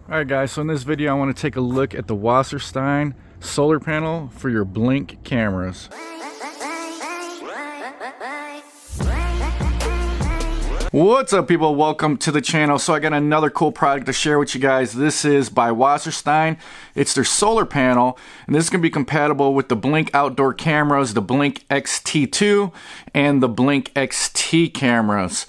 Alright guys, so in this video I want to take a look at the Wasserstein solar panel for your Blink cameras. What's up people, welcome to the channel. So I got another cool product to share with you guys. This is by Wasserstein. It's their solar panel, and this is going to be compatible with the Blink outdoor cameras, the Blink XT2 and the Blink XT cameras.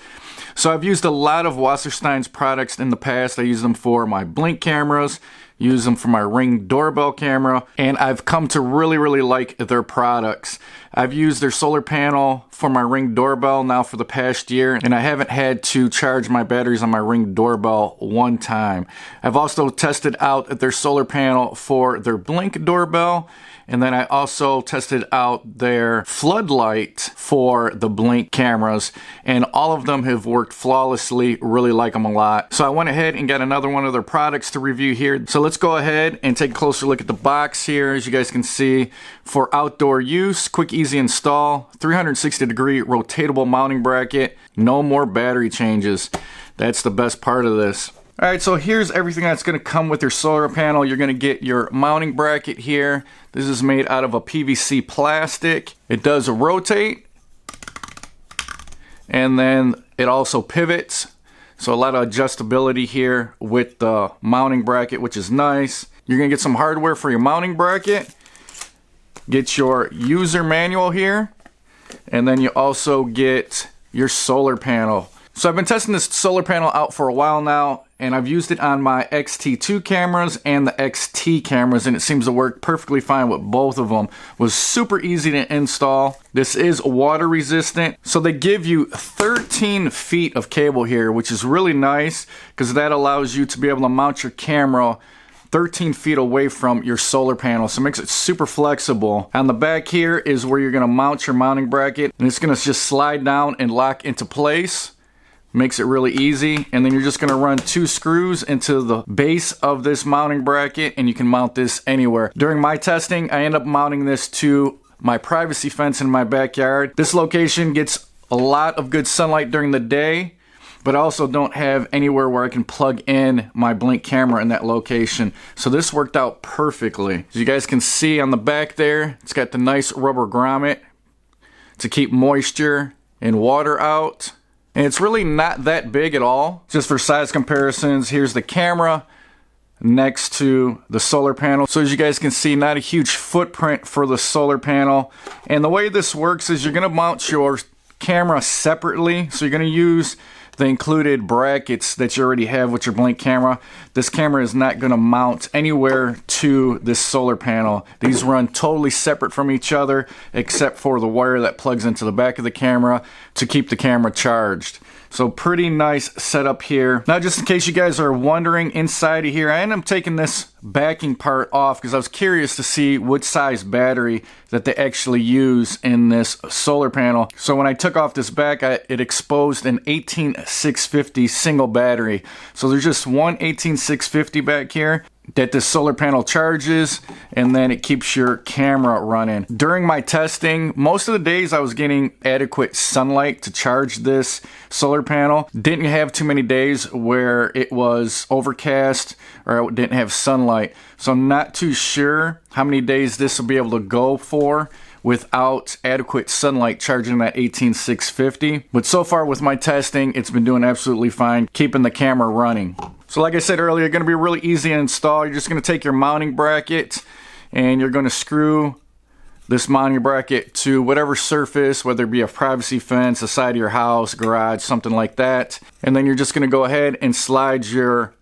So I've used a lot of Wasserstein's products in the past. I use them for my Blink cameras, use them for my Ring doorbell camera, and I've come to really like their products. I've used their solar panel for my Ring doorbell now for the past year, and I haven't had to charge my batteries on my Ring doorbell one time. I've also tested out their solar panel for their Blink doorbell, and then I also tested out their floodlight for the Blink cameras, and all of them have worked flawlessly. Really like them a lot. So I went ahead and got another one of their products to review here. So let's go ahead and take a closer look at the box here. As you guys can see, for outdoor use, quick easy install, 360-degree rotatable mounting bracket, no more battery changes. That's the best part of this. Alright, so here's everything that's going to come with your solar panel. You're going to get your mounting bracket here. This is made out of a PVC plastic. It does rotate, and then it also pivots. So a lot of adjustability here with the mounting bracket, which is nice. You're going to get some hardware for your mounting bracket. Get your user manual here, and then you also get your solar panel. So I've been testing this solar panel out for a while now, and I've used it on my XT2 cameras and the XT cameras, and it seems to work perfectly fine with both of them. It was super easy to install. This is water resistant, so they give you 13 feet of cable here, which is really nice because that allows you to be able to mount your camera 13 feet away from your solar panel, so it makes it super flexible. On the back here is where you're going to mount your mounting bracket, and it's going to just slide down and lock into place. Makes it really easy, and then you're just going to run 2 screws into the base of this mounting bracket, and you can mount this anywhere. During my testing, I end up mounting this to my privacy fence in my backyard. This location gets a lot of good sunlight during the day, but I also don't have anywhere where I can plug in my Blink camera in that location. So this worked out perfectly. As you guys can see on the back there, it's got the nice rubber grommet to keep moisture and water out. And it's really not that big at all. Just for size comparisons, here's the camera next to the solar panel. So as you guys can see, not a huge footprint for the solar panel. And the way this works is you're going to mount your camera separately. So you're going to use the included brackets that you already have with your Blink camera. This camera is not going to mount anywhere to this solar panel. These run totally separate from each other, except for the wire that plugs into the back of the camera to keep the camera charged. So pretty nice setup here. Now, just in case you guys are wondering, inside of here, I ended up taking this backing part off because I was curious to see what size battery that they actually use in this solar panel. So when I took off this back, it exposed an 18650 single battery. So there's just one 18650 back here that this solar panel charges, and then it keeps your camera running. During my testing, most of the days I was getting adequate sunlight to charge this solar panel. Didn't have too many days where it was overcast or I didn't have sunlight. So I'm not too sure how many days this will be able to go for without adequate sunlight charging that 18650. But so far with my testing, it's been doing absolutely fine, keeping the camera running. So like I said earlier, going to be really easy to install. You're just going to take your mounting bracket and you're going to screw this mounting bracket to whatever surface, whether it be a privacy fence, the side of your house, garage, something like that. And then you're just going to go ahead and slide your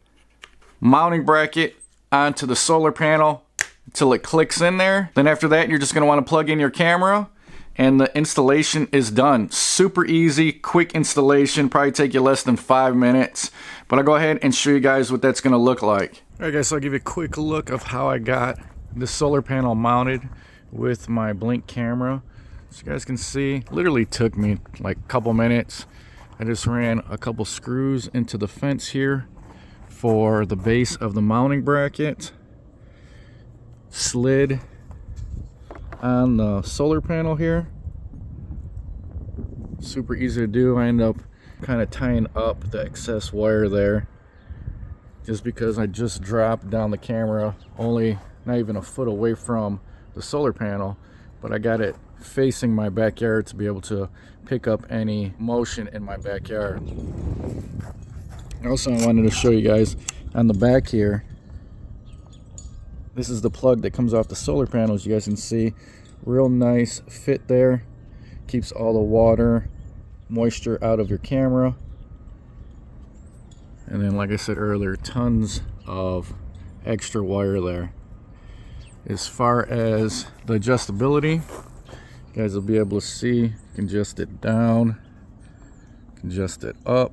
mounting bracket onto the solar panel until it clicks in there. Then after that, you're just going to want to plug in your camera, and the installation is done. Super easy, quick installation, probably take you less than 5 minutes. But I'll go ahead and show you guys what that's going to look like. Alright guys, so I'll give you a quick look of how I got the solar panel mounted with my Blink camera. So you guys can see, literally took me like a couple minutes. I just ran a couple screws into the fence here for the base of the mounting bracket. Slid on the solar panel here. Super easy to do. I end up kind of tying up the excess wire there just because I just dropped down the camera only not even a foot away from the solar panel, but I got it facing my backyard to be able to pick up any motion in my backyard. Also, I wanted to show you guys on the back here, this is the plug that comes off the solar panels. You guys can see real nice fit there, keeps all the water, moisture out of your camera. And then, like I said earlier, tons of extra wire there. As far as the adjustability, you guys will be able to see, you can adjust it down, you can adjust it up,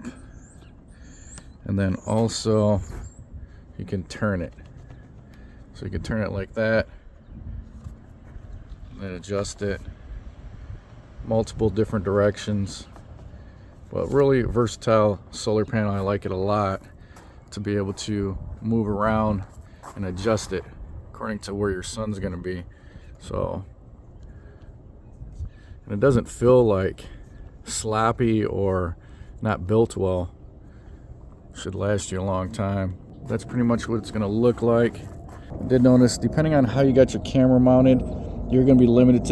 and then also you can turn it. So you can turn it like that, and then adjust it multiple different directions. But really versatile solar panel. I like it a lot to be able to move around and adjust it according to where your sun's going to be. So, and it doesn't feel like sloppy or not built well. Should last you a long time. That's pretty much what it's going to look like. I did notice, depending on how you got your camera mounted, you're going to be limited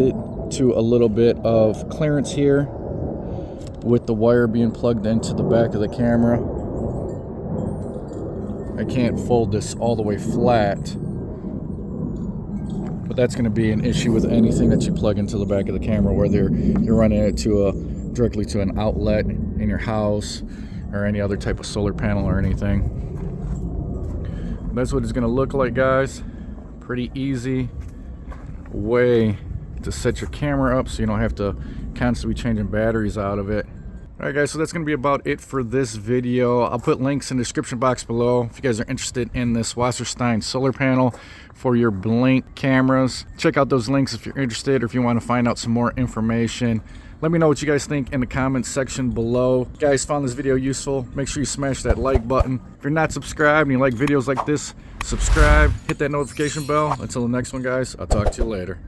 to a little bit of clearance here with the wire being plugged into the back of the camera. I can't fold this all the way flat, but that's going to be an issue with anything that you plug into the back of the camera, whether you're running it directly to an outlet in your house or any other type of solar panel or anything. That's what it's going to look like, guys. Pretty easy way to set your camera up so you don't have to constantly be changing batteries out of it. Alright guys, so that's going to be about it for this video. I'll put links in the description box below if you guys are interested in this Wasserstein solar panel for your Blink cameras. Check out those links if you're interested, or if you want to find out some more information. Let me know what you guys think in the comments section below. If you guys found this video useful, make sure you smash that like button. If you're not subscribed and you like videos like this, subscribe, hit that notification bell. Until the next one, guys, I'll talk to you later.